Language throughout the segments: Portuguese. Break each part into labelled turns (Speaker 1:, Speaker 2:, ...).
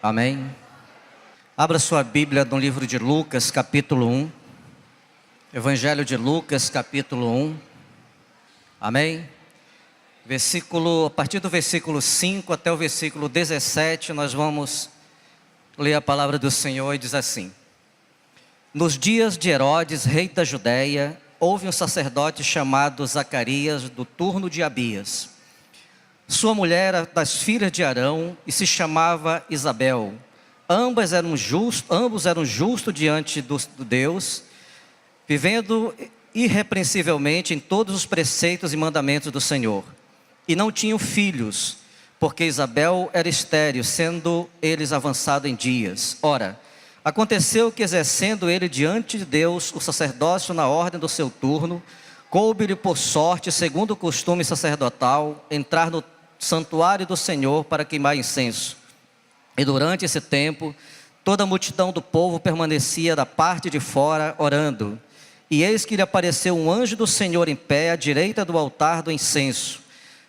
Speaker 1: Amém? Abra sua Bíblia no livro de Lucas, capítulo 1. Evangelho de Lucas, capítulo 1. Amém? A partir do versículo 5 até o versículo 17, nós vamos ler a palavra do Senhor e diz assim: Nos dias de Herodes, rei da Judéia, houve um sacerdote chamado Zacarias, do turno de Abias. Sua mulher era das filhas de Arão e se chamava Isabel. Ambos eram justos diante de Deus, vivendo irrepreensivelmente em todos os preceitos e mandamentos do Senhor. E não tinham filhos, porque Isabel era estéril, sendo eles avançados em dias. Ora, aconteceu que, exercendo ele diante de Deus o sacerdócio na ordem do seu turno, coube-lhe por sorte, segundo o costume sacerdotal, entrar no santuário do Senhor para queimar incenso. E durante esse tempo, toda a multidão do povo permanecia da parte de fora, orando. E eis que lhe apareceu um anjo do Senhor em pé, à direita do altar do incenso.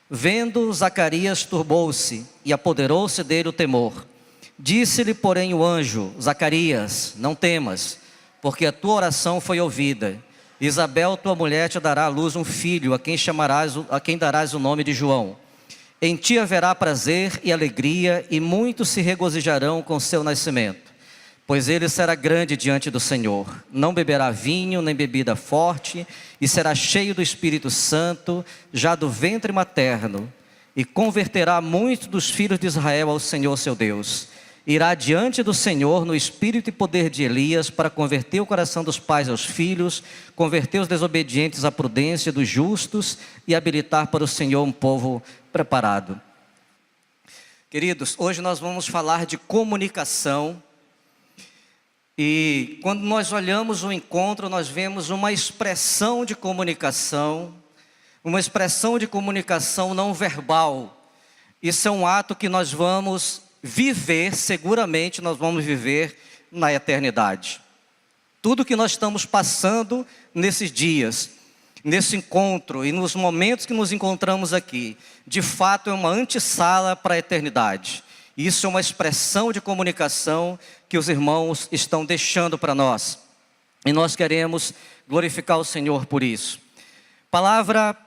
Speaker 1: Vendo, Zacarias turbou-se, e apoderou-se dele o temor. Disse-lhe, porém, o anjo: Zacarias, não temas, porque a tua oração foi ouvida. Isabel, tua mulher, te dará à luz um filho, a quem darás o nome de João. Em ti haverá prazer e alegria, e muitos se regozijarão com seu nascimento. Pois ele será grande diante do Senhor. Não beberá vinho, nem bebida forte, e será cheio do Espírito Santo, já do ventre materno. E converterá muitos dos filhos de Israel ao Senhor seu Deus. Irá diante do Senhor no espírito e poder de Elias, para converter o coração dos pais aos filhos, converter os desobedientes à prudência dos justos, e habilitar para o Senhor um povo preparado. Queridos, hoje nós vamos falar de comunicação. E quando nós olhamos o encontro, nós vemos uma expressão de comunicação não verbal. Isso é um ato que nós vamos viver, seguramente nós vamos viver na eternidade. Tudo que nós estamos passando nesses dias, nesse encontro e nos momentos que nos encontramos aqui, de fato é uma antessala para a eternidade. Isso é uma expressão de comunicação que os irmãos estão deixando para nós. E nós queremos glorificar o Senhor por isso. Palavra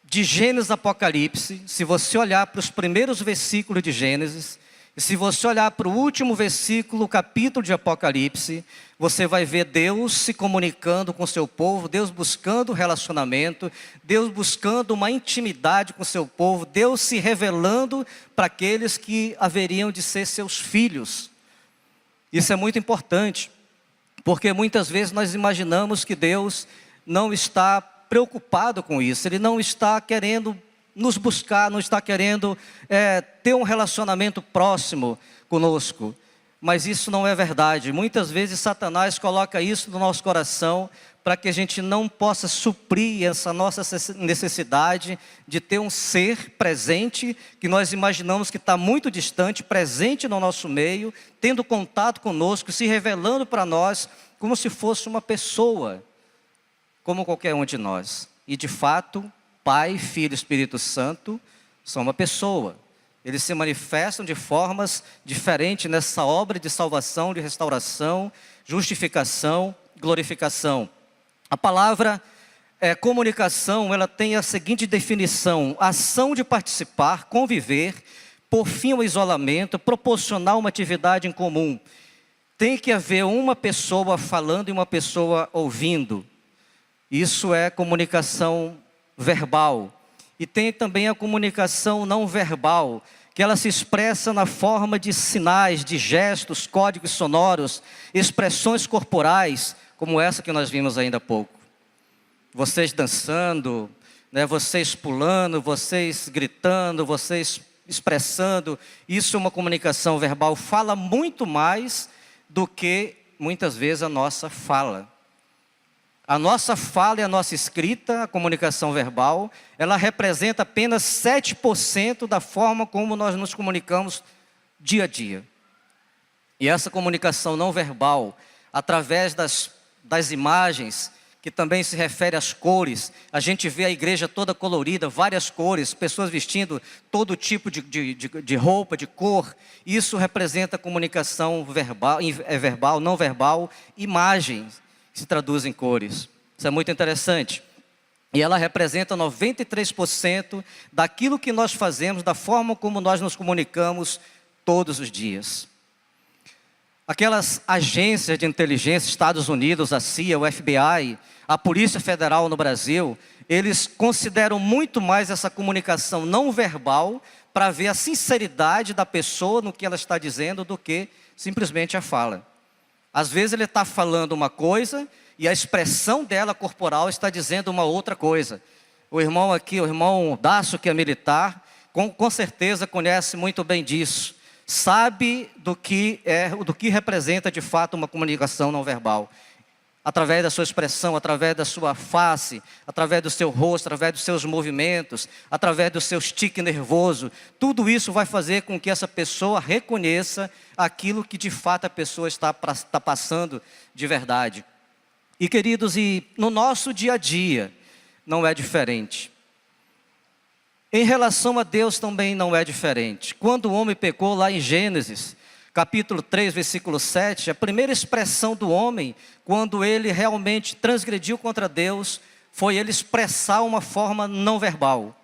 Speaker 1: de Gênesis Apocalipse, se você olhar para os primeiros versículos de Gênesis, e se você olhar para o último versículo, capítulo de Apocalipse, você vai ver Deus se comunicando com o seu povo, Deus buscando relacionamento, Deus buscando uma intimidade com o seu povo, Deus se revelando para aqueles que haveriam de ser seus filhos. Isso é muito importante, porque muitas vezes nós imaginamos que Deus não está preocupado com isso, Ele não está querendo nos buscar, não está querendo ter um relacionamento próximo conosco. Mas isso não é verdade. Muitas vezes Satanás coloca isso no nosso coração para que a gente não possa suprir essa nossa necessidade de ter um ser presente, que nós imaginamos que está muito distante, presente no nosso meio, tendo contato conosco, se revelando para nós como se fosse uma pessoa, como qualquer um de nós. E de fato, Pai, Filho e Espírito Santo são uma pessoa. Eles se manifestam de formas diferentes nessa obra de salvação, de restauração, justificação, glorificação. A palavra comunicação, ela tem a seguinte definição: ação de participar, conviver, por fim ao isolamento, proporcionar uma atividade em comum. Tem que haver uma pessoa falando e uma pessoa ouvindo. Isso é comunicação verbal. E tem também a comunicação não verbal, que ela se expressa na forma de sinais, de gestos, códigos sonoros, expressões corporais, como essa que nós vimos ainda há pouco. Vocês dançando, vocês pulando, vocês gritando, vocês expressando. Isso é uma comunicação verbal, fala muito mais do que muitas vezes a nossa fala. A nossa fala e a nossa escrita, a comunicação verbal, ela representa apenas 7% da forma como nós nos comunicamos dia a dia. E essa comunicação não verbal, através das imagens que também se refere às cores. A gente vê a igreja toda colorida, várias cores, pessoas vestindo todo tipo de roupa, de cor. Isso representa comunicação verbal, não verbal, imagens que se traduzem em cores. Isso é muito interessante. E ela representa 93% daquilo que nós fazemos, da forma como nós nos comunicamos todos os dias. Aquelas agências de inteligência, Estados Unidos, a CIA, o FBI, a Polícia Federal no Brasil, eles consideram muito mais essa comunicação não verbal para ver a sinceridade da pessoa no que ela está dizendo do que simplesmente a fala. Às vezes ele está falando uma coisa e a expressão dela corporal está dizendo uma outra coisa. O irmão aqui, o irmão Dácio, que é militar, com certeza conhece muito bem disso. Sabe do que representa de fato uma comunicação não verbal. Através da sua expressão, através da sua face, através do seu rosto, através dos seus movimentos, através do seu tique nervoso. Tudo isso vai fazer com que essa pessoa reconheça aquilo que de fato a pessoa está passando de verdade. E queridos, e no nosso dia a dia não é diferente. Em relação a Deus também não é diferente. Quando o homem pecou lá em Gênesis, capítulo 3, versículo 7, a primeira expressão do homem, quando ele realmente transgrediu contra Deus, foi ele expressar uma forma não verbal.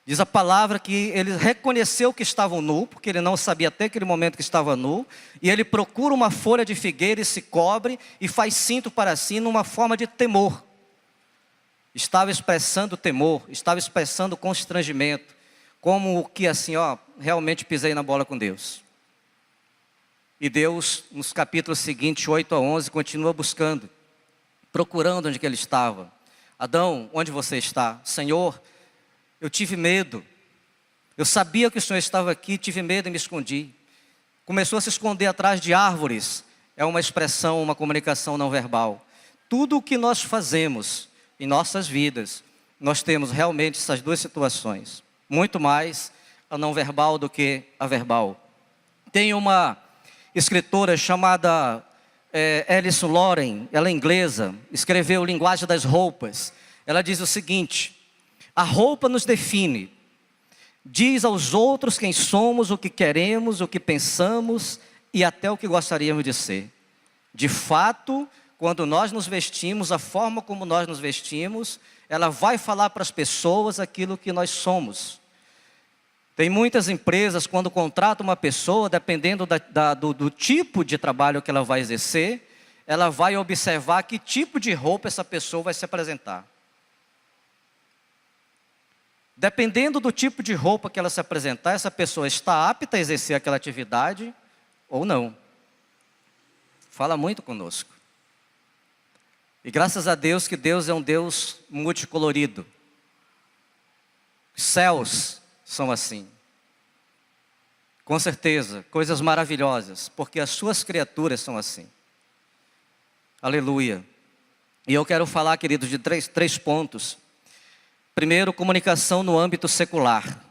Speaker 1: Diz a palavra que ele reconheceu que estava nu, porque ele não sabia até aquele momento que estava nu, e ele procura uma folha de figueira e se cobre e faz cinto para si numa forma de temor. Estava expressando temor, estava expressando constrangimento, como que assim, realmente pisei na bola com Deus. E Deus, nos capítulos seguintes, 8 a 11, continua buscando, procurando onde que ele estava. Adão, onde você está? Senhor, eu tive medo. Eu sabia que o Senhor estava aqui, tive medo e me escondi. Começou a se esconder atrás de árvores. É uma expressão, uma comunicação não verbal. Tudo o que nós fazemos em nossas vidas, nós temos realmente essas duas situações. Muito mais a não verbal do que a verbal. Tem uma escritora chamada Alice Loren, ela é inglesa, escreveu Linguagem das Roupas. Ela diz o seguinte: a roupa nos define, diz aos outros quem somos, o que queremos, o que pensamos e até o que gostaríamos de ser. De fato, quando nós nos vestimos, a forma como nós nos vestimos, ela vai falar para as pessoas aquilo que nós somos. Tem muitas empresas, quando contratam uma pessoa, dependendo do tipo de trabalho que ela vai exercer, ela vai observar que tipo de roupa essa pessoa vai se apresentar. Dependendo do tipo de roupa que ela se apresentar, essa pessoa está apta a exercer aquela atividade ou não. Fala muito conosco. E graças a Deus que Deus é um Deus multicolorido. Céus são assim. Com certeza, coisas maravilhosas, porque as suas criaturas são assim. Aleluia. E eu quero falar, queridos, de três pontos. Primeiro, comunicação no âmbito secular.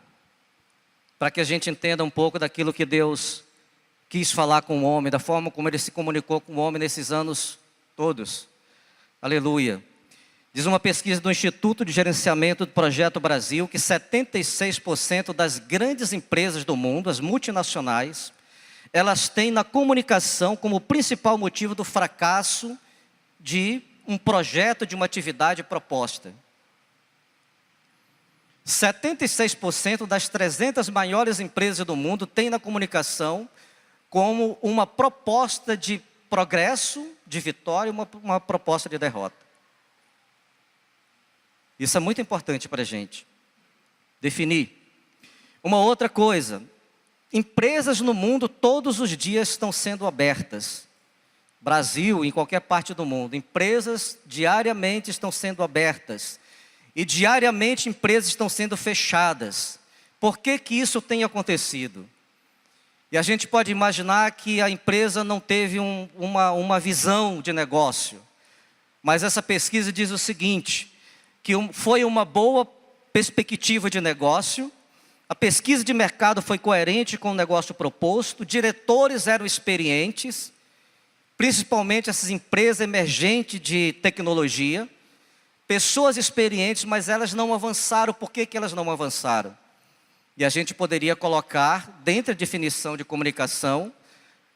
Speaker 1: Para que a gente entenda um pouco daquilo que Deus quis falar com o homem, da forma como Ele se comunicou com o homem nesses anos todos. Aleluia. Diz uma pesquisa do Instituto de Gerenciamento do Projeto Brasil que 76% das grandes empresas do mundo, as multinacionais, elas têm na comunicação como principal motivo do fracasso de um projeto, de uma atividade proposta. 76% das 300 maiores empresas do mundo têm na comunicação como uma proposta de progresso, de vitória, uma proposta de derrota. Isso é muito importante para a gente definir. Uma outra coisa, empresas no mundo todos os dias estão sendo abertas. Brasil, em qualquer parte do mundo, empresas diariamente estão sendo abertas. E diariamente empresas estão sendo fechadas. Por que que isso tem acontecido? E a gente pode imaginar que a empresa não teve uma visão de negócio. Mas essa pesquisa diz o seguinte, que foi uma boa perspectiva de negócio, a pesquisa de mercado foi coerente com o negócio proposto, diretores eram experientes, principalmente essas empresas emergentes de tecnologia, pessoas experientes, mas elas não avançaram. Por que elas não avançaram? E a gente poderia colocar, dentro da definição de comunicação,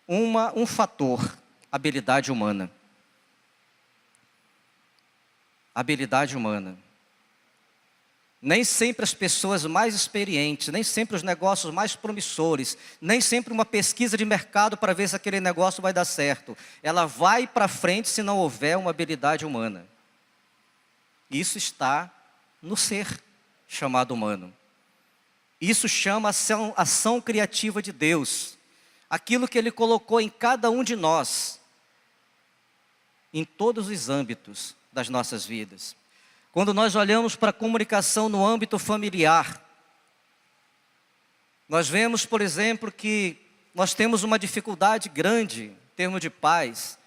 Speaker 1: um fator: habilidade humana. Habilidade humana. Nem sempre as pessoas mais experientes, nem sempre os negócios mais promissores, nem sempre uma pesquisa de mercado para ver se aquele negócio vai dar certo. Ela vai para frente se não houver uma habilidade humana. Isso está no ser chamado humano. Isso chama ação criativa de Deus. Aquilo que Ele colocou em cada um de nós, em todos os âmbitos das nossas vidas. Quando nós olhamos para a comunicação no âmbito familiar, nós vemos, por exemplo, que nós temos uma dificuldade grande em termos de pais.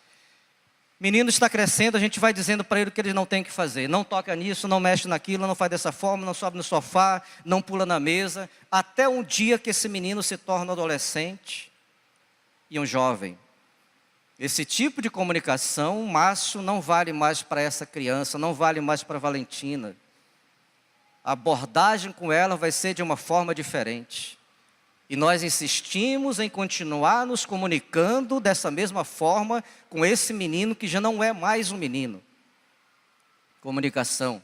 Speaker 1: Menino está crescendo, a gente vai dizendo para ele o que ele não tem que fazer. Não toca nisso, não mexe naquilo, não faz dessa forma, não sobe no sofá, não pula na mesa. Até um dia que esse menino se torna adolescente e um jovem. Esse tipo de comunicação, macho, não vale mais para essa criança, não vale mais para a Valentina. A abordagem com ela vai ser de uma forma diferente. E nós insistimos em continuar nos comunicando dessa mesma forma com esse menino que já não é mais um menino. Comunicação.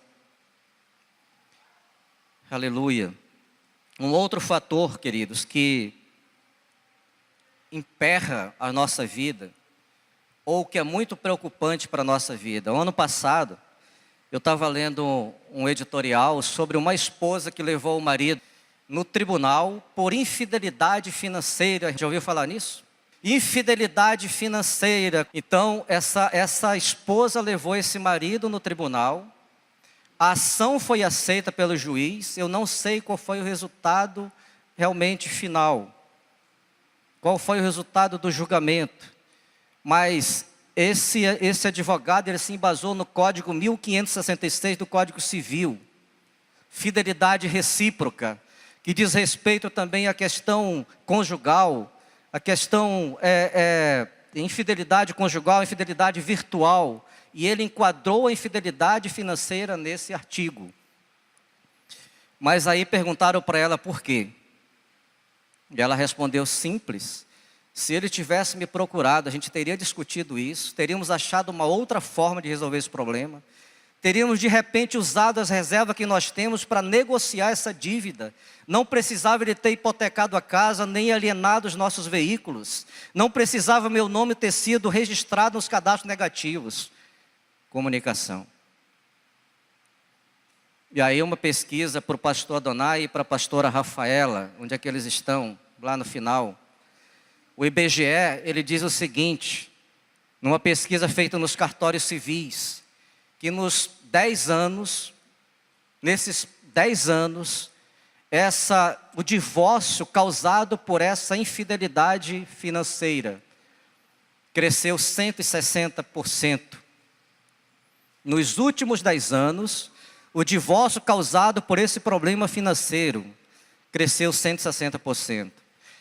Speaker 1: Aleluia. Um outro fator, queridos, que emperra a nossa vida, ou que é muito preocupante para a nossa vida. O ano passado, eu estava lendo um editorial sobre uma esposa que levou o marido no tribunal por infidelidade financeira. Já ouviu falar nisso? Infidelidade financeira. Então, essa esposa levou esse marido no tribunal. A ação foi aceita pelo juiz. Eu não sei qual foi o resultado realmente final. Qual foi o resultado do julgamento. Mas esse advogado, ele se embasou no Código 1566 do Código Civil. Fidelidade recíproca, que diz respeito também à questão conjugal, a questão infidelidade conjugal, infidelidade virtual. E ele enquadrou a infidelidade financeira nesse artigo. Mas aí perguntaram para ela por quê. E ela respondeu simples. Se ele tivesse me procurado, a gente teria discutido isso, teríamos achado uma outra forma de resolver esse problema, teríamos de repente usado as reservas que nós temos para negociar essa dívida. Não precisava ele ter hipotecado a casa, nem alienado os nossos veículos. Não precisava meu nome ter sido registrado nos cadastros negativos. Comunicação. E aí uma pesquisa para o pastor Adonai e para a pastora Rafaela, onde é que eles estão, lá no final. O IBGE, ele diz o seguinte, numa pesquisa feita nos cartórios civis, que nos 10 anos, nesses 10 anos, o divórcio causado por essa infidelidade financeira cresceu 160%. Nos últimos 10 anos, o divórcio causado por esse problema financeiro cresceu 160%.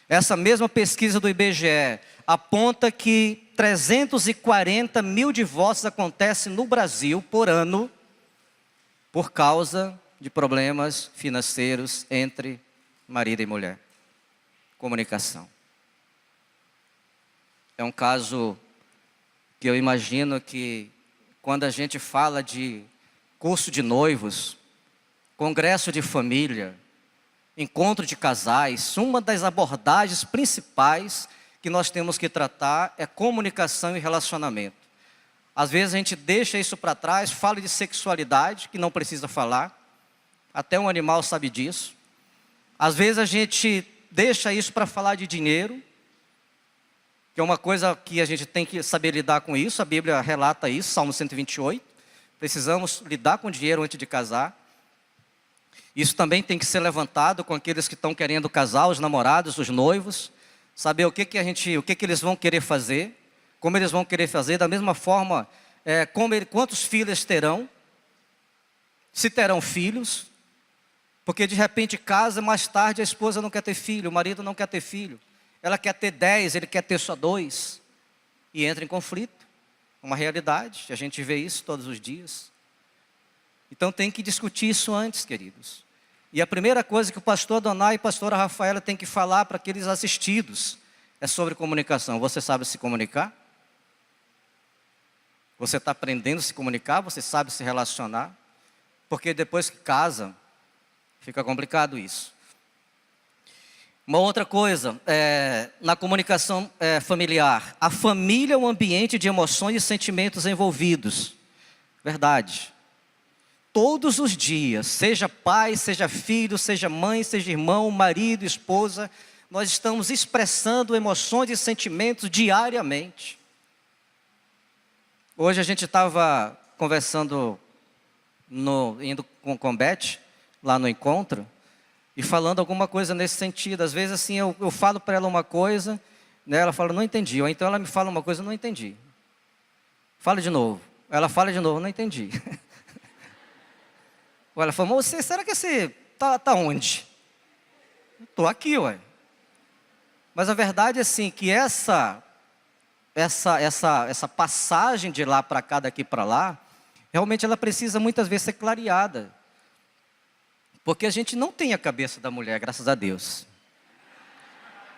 Speaker 1: Essa mesma pesquisa do IBGE aponta que 340 mil divórcios acontecem no Brasil por ano por causa de problemas financeiros entre marido e mulher. Comunicação. É um caso que eu imagino que quando a gente fala de curso de noivos, congresso de família, encontro de casais, uma das abordagens principais que nós temos que tratar é comunicação e relacionamento. Às vezes a gente deixa isso para trás, fala de sexualidade, que não precisa falar, até um animal sabe disso. Às vezes a gente deixa isso para falar de dinheiro, que é uma coisa que a gente tem que saber lidar com isso, a Bíblia relata isso, Salmo 128, precisamos lidar com dinheiro antes de casar. Isso também tem que ser levantado com aqueles que estão querendo casar, os namorados, os noivos, saber o que eles vão querer fazer, como eles vão querer fazer, da mesma forma, quantos filhos terão, se terão filhos, porque de repente casa, mais tarde a esposa não quer ter filho, o marido não quer ter filho, ela quer ter 10, ele quer ter só 2. e entra em conflito. É uma realidade, a gente vê isso todos os dias. Então tem que discutir isso antes, queridos. E a primeira coisa que o pastor Adonai e a pastora Rafaela têm que falar para aqueles assistidos é sobre comunicação. Você sabe se comunicar? Você está aprendendo a se comunicar? Você sabe se relacionar? Porque depois que casa, fica complicado isso. Uma outra coisa, na comunicação familiar. A família é um ambiente de emoções e sentimentos envolvidos. Verdade. Todos os dias, seja pai, seja filho, seja mãe, seja irmão, marido, esposa, nós estamos expressando emoções e sentimentos diariamente. Hoje a gente estava conversando, indo com o Beth, lá no encontro, e falando alguma coisa nesse sentido. Às vezes assim, eu falo para ela uma coisa, né, ela fala, não entendi. Ou então ela me fala uma coisa, não entendi. Fala de novo. Ela fala de novo, não entendi. Ou ela fala, mas será que você tá onde? Estou aqui, ué. Mas a verdade é assim, que essa passagem de lá para cá, daqui para lá, realmente ela precisa muitas vezes ser clareada. Porque a gente não tem a cabeça da mulher, graças a Deus.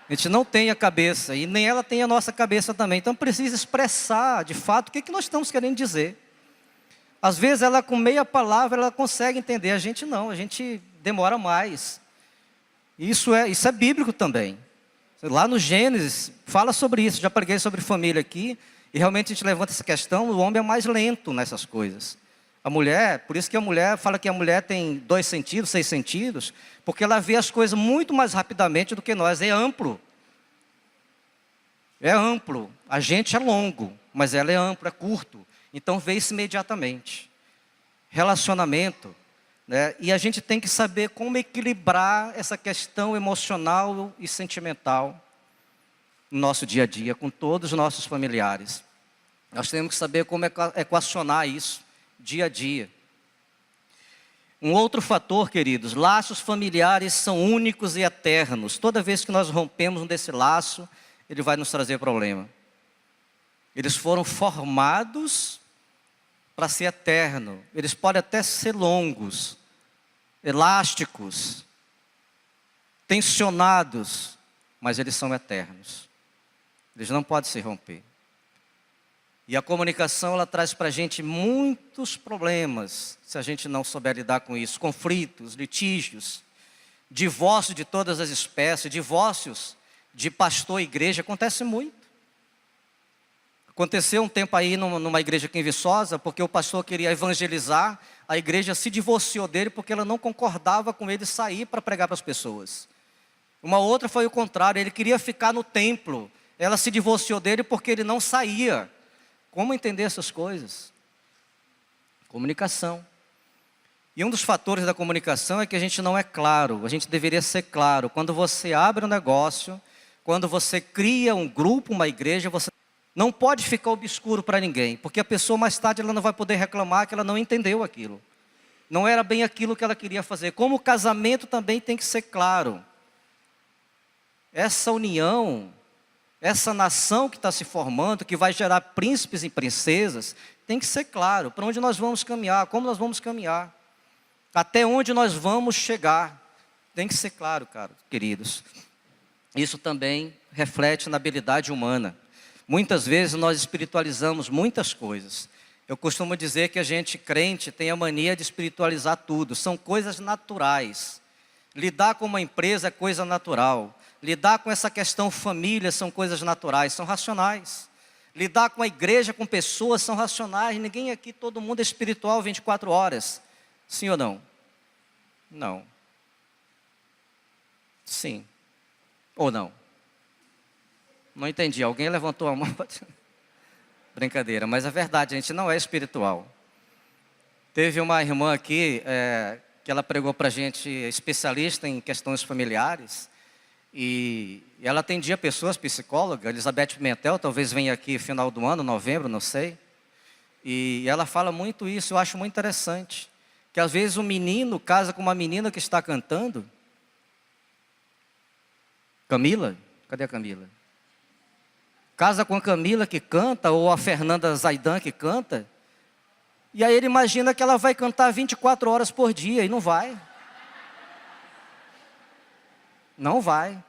Speaker 1: A gente não tem a cabeça, e nem ela tem a nossa cabeça também. Então precisa expressar, de fato, o que nós estamos querendo dizer. Às vezes ela com meia palavra, ela consegue entender. A gente não, a gente demora mais. Isso é bíblico também. Lá no Gênesis, fala sobre isso. Já preguei sobre família aqui. E realmente a gente levanta essa questão, o homem é mais lento nessas coisas. A mulher, por isso que a mulher fala que a mulher tem 2 sentidos, 6 sentidos, porque ela vê as coisas muito mais rapidamente do que nós. É amplo. É amplo. A gente é longo, mas ela é amplo, é curto. Então vê isso imediatamente. Relacionamento, né? E a gente tem que saber como equilibrar essa questão emocional e sentimental no nosso dia a dia, com todos os nossos familiares. Nós temos que saber como equacionar isso dia a dia. Um outro fator, queridos, laços familiares são únicos e eternos. Toda vez que nós rompemos um desse laço, ele vai nos trazer problema. Eles foram formados para ser eterno. Eles podem até ser longos, elásticos, tensionados, mas eles são eternos. Eles não podem se romper. E a comunicação, ela traz para a gente muitos problemas, se a gente não souber lidar com isso. Conflitos, litígios, divórcio de todas as espécies, divórcios de pastor e igreja, acontece muito. Aconteceu um tempo aí numa igreja aqui em Viçosa, porque o pastor queria evangelizar, a igreja se divorciou dele porque ela não concordava com ele sair para pregar para as pessoas. Uma outra foi o contrário, ele queria ficar no templo, ela se divorciou dele porque ele não saía. Como entender essas coisas? Comunicação. E um dos fatores da comunicação é que a gente não é claro, a gente deveria ser claro. Quando você abre um negócio, quando você cria um grupo, uma igreja, você não pode ficar obscuro para ninguém, porque a pessoa mais tarde ela não vai poder reclamar que ela não entendeu aquilo. Não era bem aquilo que ela queria fazer. Como o casamento também tem que ser claro. Essa união, essa nação que está se formando, que vai gerar príncipes e princesas, tem que ser claro para onde nós vamos caminhar, como nós vamos caminhar, até onde nós vamos chegar. Tem que ser claro, queridos. Isso também reflete na habilidade humana. Muitas vezes nós espiritualizamos muitas coisas. Eu costumo dizer que a gente, crente, tem a mania de espiritualizar tudo. São coisas naturais. Lidar com uma empresa é coisa natural. Lidar com essa questão família são coisas naturais, são racionais. Lidar com a igreja, com pessoas, são racionais. Ninguém aqui, todo mundo é espiritual 24 horas. Sim ou não? Não. Sim. Ou não? Não entendi. Alguém levantou a mão? Brincadeira, mas é verdade, a gente não é espiritual. Teve uma irmã aqui, que ela pregou para a gente, especialista em questões familiares, e ela atendia pessoas, psicóloga, Elizabeth Pimentel, talvez venha aqui final do ano, novembro, não sei. E ela fala muito isso, eu acho muito interessante. Que às vezes um menino casa com uma menina que está cantando. Camila? Cadê a Camila? casa com a Camila que canta, ou a Fernanda Zaidan que canta, e aí ele imagina que ela vai cantar 24 horas por dia, e não vai. Não vai.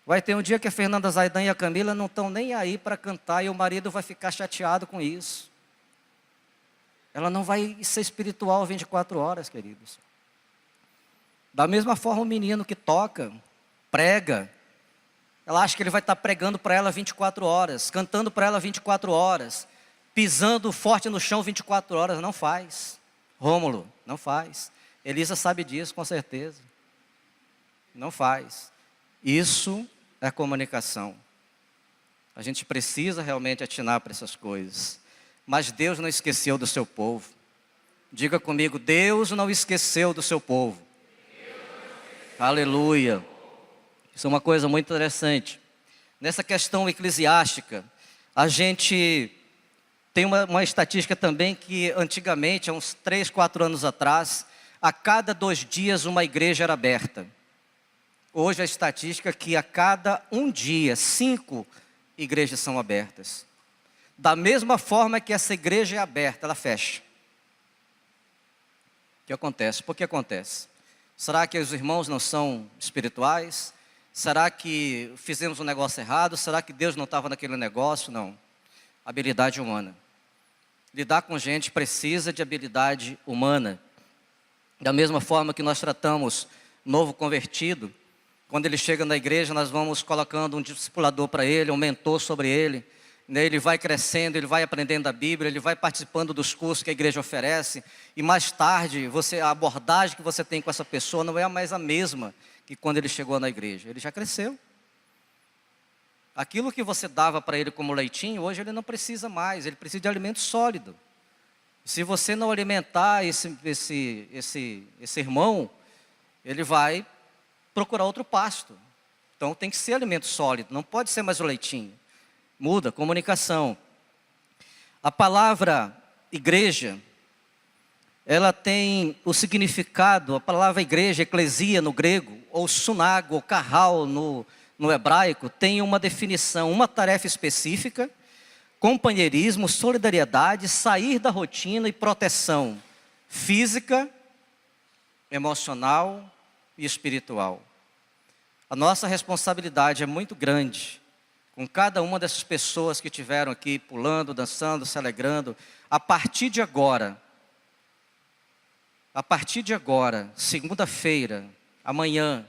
Speaker 1: Vai ter um dia que a Fernanda Zaidan e a Camila não estão nem aí para cantar, e o marido vai ficar chateado com isso. Ela não vai ser espiritual 24 horas, queridos. Da mesma forma, o menino que toca, prega, ela acha que ele vai estar pregando para ela 24 horas, cantando para ela 24 horas, pisando forte no chão 24 horas. Não faz. Rômulo, não faz. Elisa sabe disso, com certeza. Não faz. Isso é comunicação. A gente precisa realmente atinar para essas coisas. Mas Deus não esqueceu do seu povo. Diga comigo, Deus não esqueceu do seu povo. Aleluia. Isso é uma coisa muito interessante. Nessa questão eclesiástica, a gente tem uma estatística também que antigamente, há uns 3, 4 anos atrás, a cada 2 dias uma igreja era aberta. Hoje a estatística é que a cada 1 dia, 5 igrejas são abertas. Da mesma forma que essa igreja é aberta, ela fecha. O que acontece? Por que acontece? Será que os irmãos não são espirituais? Será que fizemos um negócio errado? Será que Deus não estava naquele negócio? Não. Habilidade humana. Lidar com gente precisa de habilidade humana. Da mesma forma que nós tratamos novo convertido, quando ele chega na igreja, nós vamos colocando um discipulador para ele, um mentor sobre ele. Ele vai crescendo, ele vai aprendendo a Bíblia, ele vai participando dos cursos que a igreja oferece. E mais tarde, a abordagem que você tem com essa pessoa não é mais a mesma que quando ele chegou na igreja. Ele já cresceu. Aquilo que você dava para ele como leitinho, hoje ele não precisa mais, ele precisa de alimento sólido. Se você não alimentar esse irmão, ele vai procurar outro pasto. Então tem que ser alimento sólido, não pode ser mais o leitinho. Muda, comunicação. A palavra igreja, ela tem o significado, a palavra igreja, eclesia no grego, ou sunago, ou carral no hebraico, tem uma definição, uma tarefa específica, companheirismo, solidariedade, sair da rotina e proteção física, emocional e espiritual. A nossa responsabilidade é muito grande com cada uma dessas pessoas que estiveram aqui pulando, dançando, se alegrando. A partir de agora, segunda-feira, amanhã,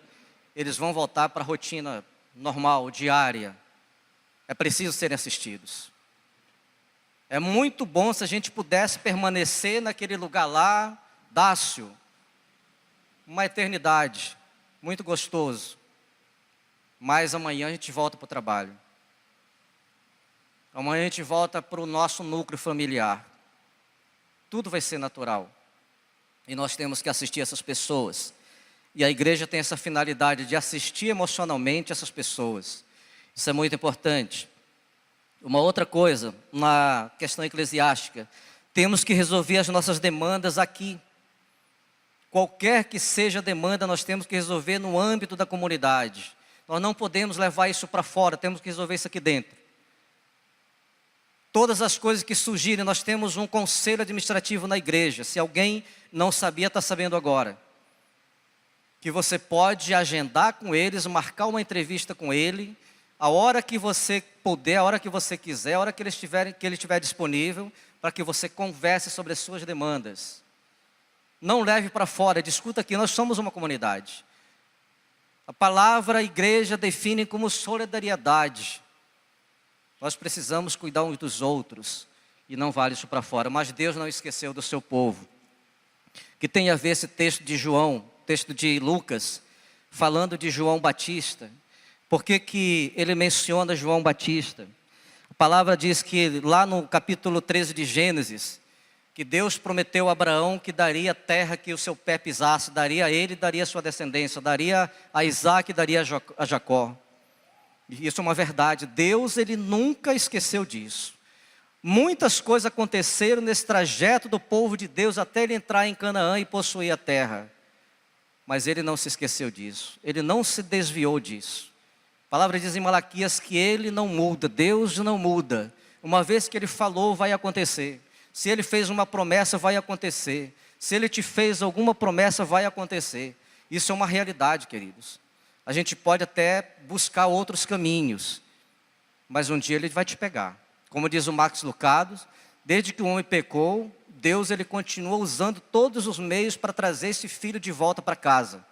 Speaker 1: eles vão voltar para a rotina normal, diária. É preciso serem assistidos. É muito bom se a gente pudesse permanecer naquele lugar lá, Dácio, uma eternidade, muito gostoso. Mas amanhã a gente volta para o trabalho. Amanhã a gente volta para o nosso núcleo familiar. Tudo vai ser natural. E nós temos que assistir essas pessoas. E a igreja tem essa finalidade de assistir emocionalmente essas pessoas. Isso é muito importante. Uma outra coisa, na questão eclesiástica, temos que resolver as nossas demandas aqui. Qualquer que seja a demanda, nós temos que resolver no âmbito da comunidade. Nós não podemos levar isso para fora, temos que resolver isso aqui dentro. Todas as coisas que surgirem, nós temos um conselho administrativo na igreja. Se alguém não sabia, está sabendo agora. Que você pode agendar com eles, marcar uma entrevista com ele, a hora que você puder, a hora que você quiser, a hora que ele estiver disponível, para que você converse sobre as suas demandas. Não leve para fora, discuta aqui, nós somos uma comunidade. A palavra igreja define como solidariedade. Nós precisamos cuidar uns dos outros e não vale isso para fora. Mas Deus não esqueceu do seu povo. Que tem a ver esse texto de João, texto de Lucas, falando de João Batista. Por que ele menciona João Batista? A palavra diz que lá no capítulo 13 de Gênesis, que Deus prometeu a Abraão que daria a terra que o seu pé pisasse, daria a ele, daria a sua descendência, daria a Isaac e daria a Jacó. E isso é uma verdade. Deus, ele nunca esqueceu disso. Muitas coisas aconteceram nesse trajeto do povo de Deus até ele entrar em Canaã e possuir a terra. Mas ele não se esqueceu disso. Ele não se desviou disso. A palavra diz em Malaquias que Ele não muda, Deus não muda. Uma vez que Ele falou, vai acontecer. Se Ele fez uma promessa, vai acontecer. Se Ele te fez alguma promessa, vai acontecer. Isso é uma realidade, queridos. A gente pode até buscar outros caminhos, mas um dia Ele vai te pegar. Como diz o Max Lucado, desde que o homem pecou, Deus ele continua usando todos os meios para trazer esse filho de volta para casa.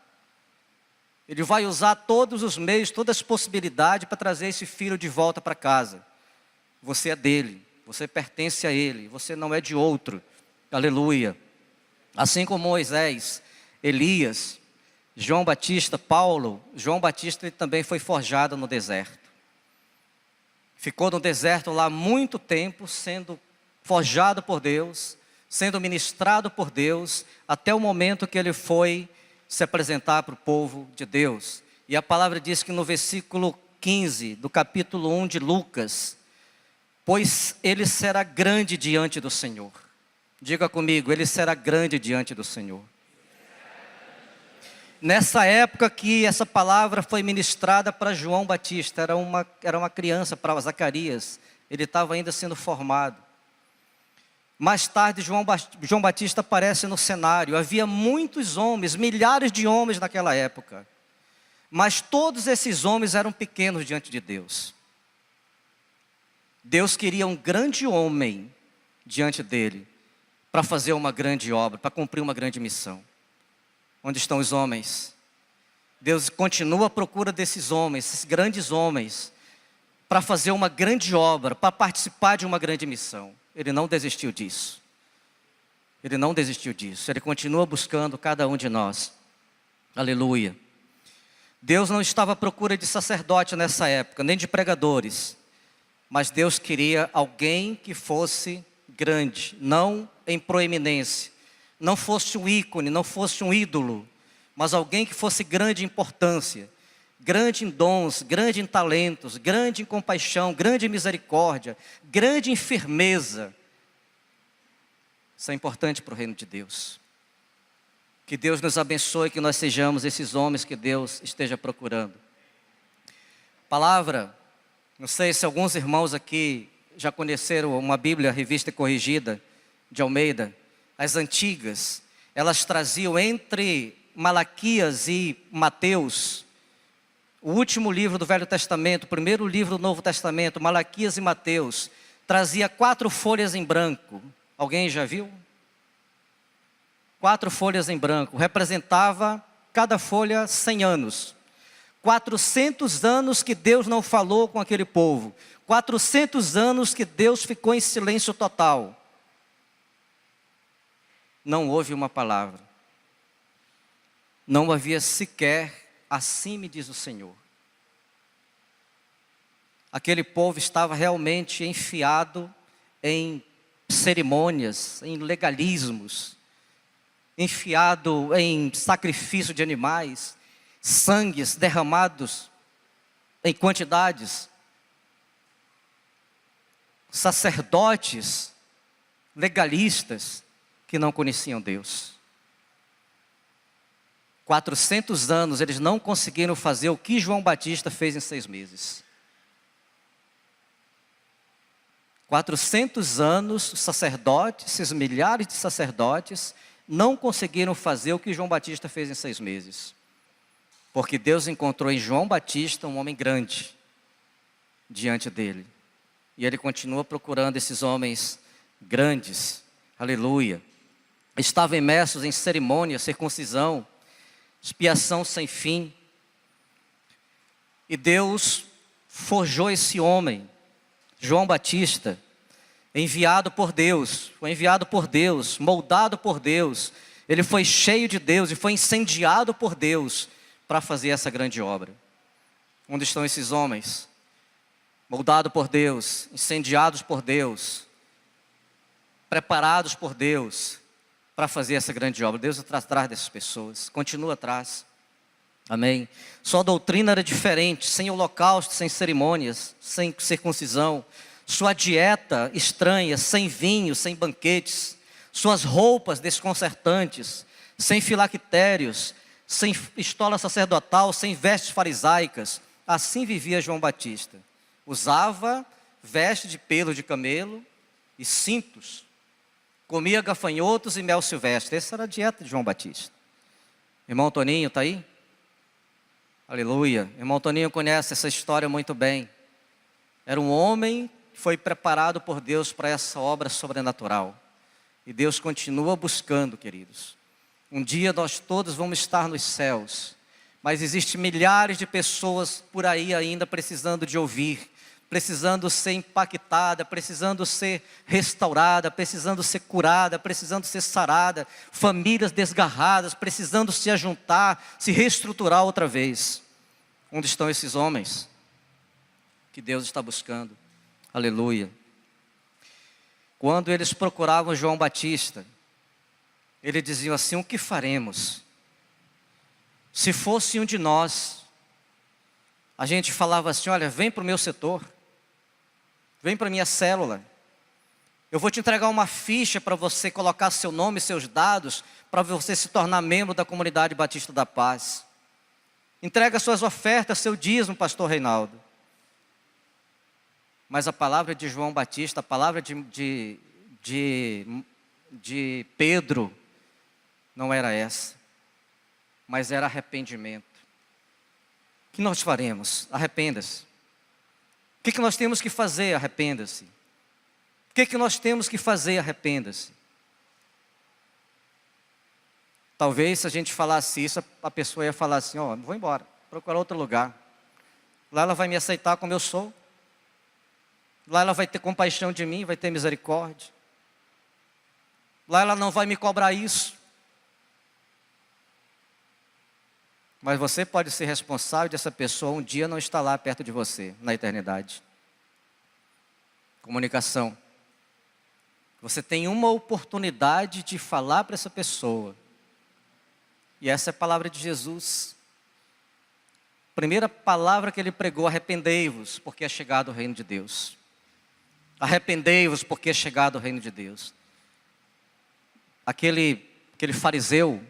Speaker 1: Ele vai usar todos os meios, todas as possibilidades para trazer esse filho de volta para casa. Você é dele, você pertence a ele, você não é de outro. Aleluia. Assim como Moisés, Elias, João Batista, Paulo, João Batista ele também foi forjado no deserto. Ficou no deserto lá muito tempo, sendo forjado por Deus, sendo ministrado por Deus, até o momento que ele foi se apresentar para o povo de Deus. E a palavra diz que no versículo 15 do capítulo 1 de Lucas, pois ele será grande diante do Senhor. Diga comigo, ele será grande diante do Senhor. Nessa época que essa palavra foi ministrada para João Batista, era uma criança, para Zacarias, ele estava ainda sendo formado. Mais tarde, João Batista aparece no cenário. Havia muitos homens, milhares de homens naquela época. Mas todos esses homens eram pequenos diante de Deus. Deus queria um grande homem diante dele, para fazer uma grande obra, para cumprir uma grande missão. Onde estão os homens? Deus continua à procura desses homens, esses grandes homens, para fazer uma grande obra, para participar de uma grande missão. Ele não desistiu disso. Ele não desistiu disso. Ele continua buscando cada um de nós. Aleluia. Deus não estava à procura de sacerdote nessa época, nem de pregadores. Mas Deus queria alguém que fosse grande, não em proeminência. Não fosse um ícone, não fosse um ídolo. Mas alguém que fosse grande em importância. Grande em dons, grande em talentos, grande em compaixão, grande em misericórdia, grande em firmeza. Isso é importante para o reino de Deus. Que Deus nos abençoe, que nós sejamos esses homens que Deus esteja procurando. Palavra, não sei se alguns irmãos aqui já conheceram uma Bíblia Revista e Corrigida de Almeida. As antigas, elas traziam entre Malaquias e Mateus, o último livro do Velho Testamento, o primeiro livro do Novo Testamento, Malaquias e Mateus, trazia 4 folhas em branco. Alguém já viu? 4 folhas em branco, representava cada folha 100 anos. 400 anos que Deus não falou com aquele povo. 400 anos que Deus ficou em silêncio total. Não houve uma palavra. Não havia sequer, assim me diz o Senhor. Aquele povo estava realmente enfiado em cerimônias, em legalismos, enfiado em sacrifício de animais, sangues derramados em quantidades, sacerdotes legalistas que não conheciam Deus. 400 anos eles não conseguiram fazer o que João Batista fez em 6 meses. 400 anos, os sacerdotes, esses milhares de sacerdotes, não conseguiram fazer o que João Batista fez em 6 meses. Porque Deus encontrou em João Batista um homem grande diante dele. E ele continua procurando esses homens grandes. Aleluia. Estavam imersos em cerimônia, circuncisão, expiação sem fim. E Deus forjou esse homem, João Batista, enviado por Deus, foi enviado por Deus, moldado por Deus. Ele foi cheio de Deus e foi incendiado por Deus para fazer essa grande obra. Onde estão esses homens? Moldados por Deus, incendiados por Deus, preparados por Deus para fazer essa grande obra. Deus está atrás dessas pessoas, continua atrás. Amém? Sua doutrina era diferente, sem holocausto, sem cerimônias, sem circuncisão. Sua dieta estranha, sem vinho, sem banquetes. Suas roupas desconcertantes, sem filactérios, sem estola sacerdotal, sem vestes farisaicas. Assim vivia João Batista. Usava veste de pelo de camelo e cintos. Comia gafanhotos e mel silvestre. Essa era a dieta de João Batista. Irmão Toninho, está aí? Aleluia. Irmão Toninho conhece essa história muito bem. Era um homem que foi preparado por Deus para essa obra sobrenatural. E Deus continua buscando, queridos. Um dia nós todos vamos estar nos céus. Mas existem milhares de pessoas por aí ainda precisando de ouvir, precisando ser impactada, precisando ser restaurada, precisando ser curada, precisando ser sarada, famílias desgarradas, precisando se ajuntar, se reestruturar outra vez. Onde estão esses homens que Deus está buscando? Aleluia. Quando eles procuravam João Batista, eles diziam assim: o que faremos? Se fosse um de nós, a gente falava assim: olha, vem para o meu setor, vem para a minha célula, eu vou te entregar uma ficha para você colocar seu nome e seus dados, para você se tornar membro da Comunidade Batista da Paz. Entrega suas ofertas, seu dízimo, pastor Reinaldo. Mas a palavra de João Batista, a palavra de Pedro, não era essa. Mas era arrependimento. O que nós faremos? Arrependa-se. O que nós temos que fazer? Arrependa-se. O que nós temos que fazer? Arrependa-se. Talvez se a gente falasse isso, a pessoa ia falar assim: ó, vou embora, procurar outro lugar. Lá ela vai me aceitar como eu sou. Lá ela vai ter compaixão de mim, vai ter misericórdia. Lá ela não vai me cobrar isso. Mas você pode ser responsável dessa pessoa um dia não estar lá perto de você, na eternidade. Comunicação. Você tem uma oportunidade de falar para essa pessoa. E essa é a palavra de Jesus. Primeira palavra que ele pregou: arrependei-vos, porque é chegado o reino de Deus. Arrependei-vos, porque é chegado o reino de Deus. Aquele fariseu,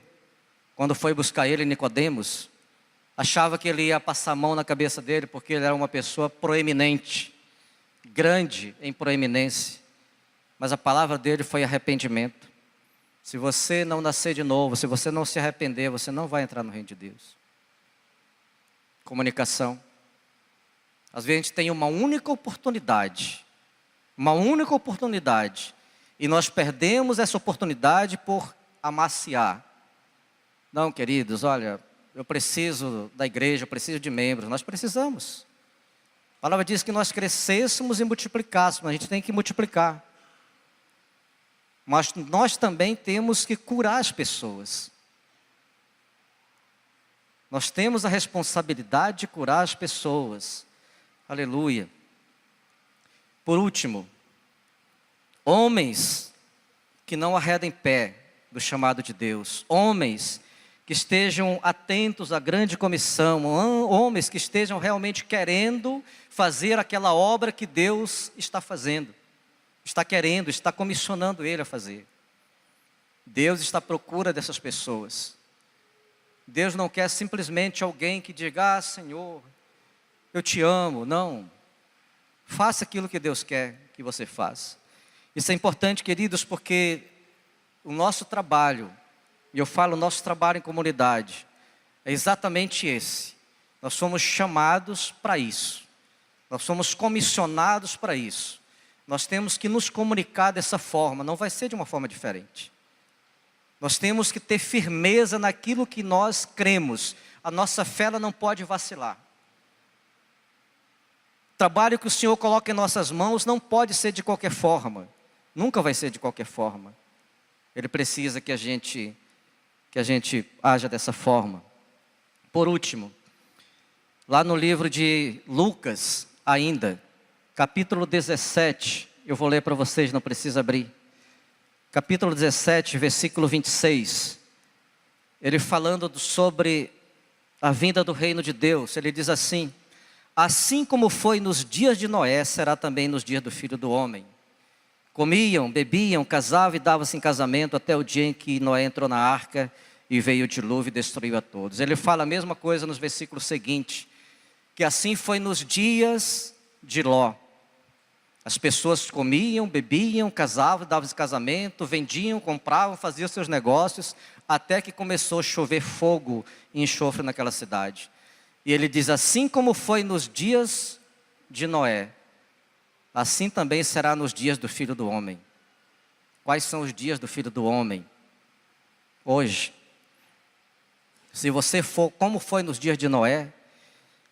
Speaker 1: quando foi buscar ele, Nicodemos, achava que ele ia passar a mão na cabeça dele, porque ele era uma pessoa proeminente, grande em proeminência. Mas a palavra dele foi arrependimento. Se você não nascer de novo, se você não se arrepender, você não vai entrar no reino de Deus. Comunicação. Às vezes a gente tem uma única oportunidade, e nós perdemos essa oportunidade por amaciar. Não, queridos, olha, eu preciso da igreja, eu preciso de membros. Nós precisamos. A palavra diz que nós crescêssemos e multiplicássemos. A gente tem que multiplicar. Mas nós também temos que curar as pessoas. Nós temos a responsabilidade de curar as pessoas. Aleluia. Por último, homens que não arredem pé do chamado de Deus. Homens que estejam atentos à grande comissão, homens que estejam realmente querendo fazer aquela obra que Deus está fazendo, está comissionando ele a fazer. Deus está à procura dessas pessoas. Deus não quer simplesmente alguém que diga: ah, Senhor, eu te amo. Não, faça aquilo que Deus quer que você faça. Isso é importante, queridos, porque o nosso trabalho, e eu falo nosso trabalho em comunidade, é exatamente esse. Nós somos chamados para isso. Nós somos comissionados para isso. Nós temos que nos comunicar dessa forma, não vai ser de uma forma diferente. Nós temos que ter firmeza naquilo que nós cremos. A nossa fé ela não pode vacilar. O trabalho que o Senhor coloca em nossas mãos não pode ser de qualquer forma. Nunca vai ser de qualquer forma. Ele precisa que a gente haja dessa forma. Por último, lá no livro de Lucas ainda, capítulo 17, eu vou ler para vocês, não precisa abrir. Capítulo 17, versículo 26. Ele falando sobre a vinda do reino de Deus, ele diz assim: assim como foi nos dias de Noé, será também nos dias do Filho do Homem. Comiam, bebiam, casavam e davam-se em casamento até o dia em que Noé entrou na arca e veio o dilúvio e destruiu a todos. Ele fala a mesma coisa nos versículos seguintes. que assim foi nos dias de Ló. As pessoas comiam, bebiam, casavam, davam esse casamento, vendiam, compravam, faziam seus negócios, até que começou a chover fogo e enxofre naquela cidade. E ele diz, assim como foi nos dias de Noé, assim também será nos dias do Filho do Homem. Quais são os dias do Filho do Homem? Hoje. Se você for como foi nos dias de Noé,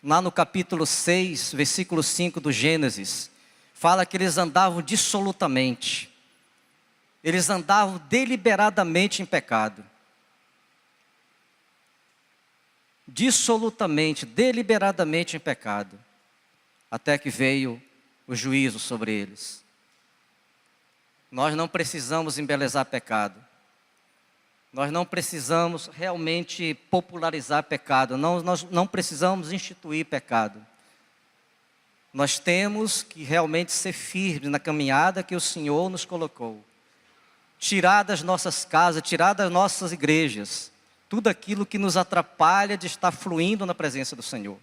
Speaker 1: lá no capítulo 6, versículo 5 do Gênesis, fala que eles andavam dissolutamente. Eles andavam deliberadamente em pecado. Dissolutamente, deliberadamente em pecado. Até que veio o juízo sobre eles. Nós não precisamos embelezar pecado. Nós não precisamos realmente popularizar pecado. Nós não precisamos instituir pecado. Nós temos que realmente ser firmes na caminhada que o Senhor nos colocou. Tirar das nossas casas, tirar das nossas igrejas, tudo aquilo que nos atrapalha de estar fluindo na presença do Senhor.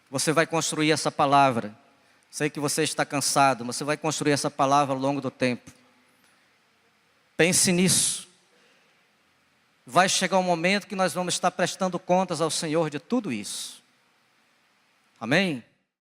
Speaker 1: Você vai construir essa palavra. Sei que você está cansado, mas você vai construir essa palavra ao longo do tempo. Pense nisso. Vai chegar um momento que nós vamos estar prestando contas ao Senhor de tudo isso. Amém?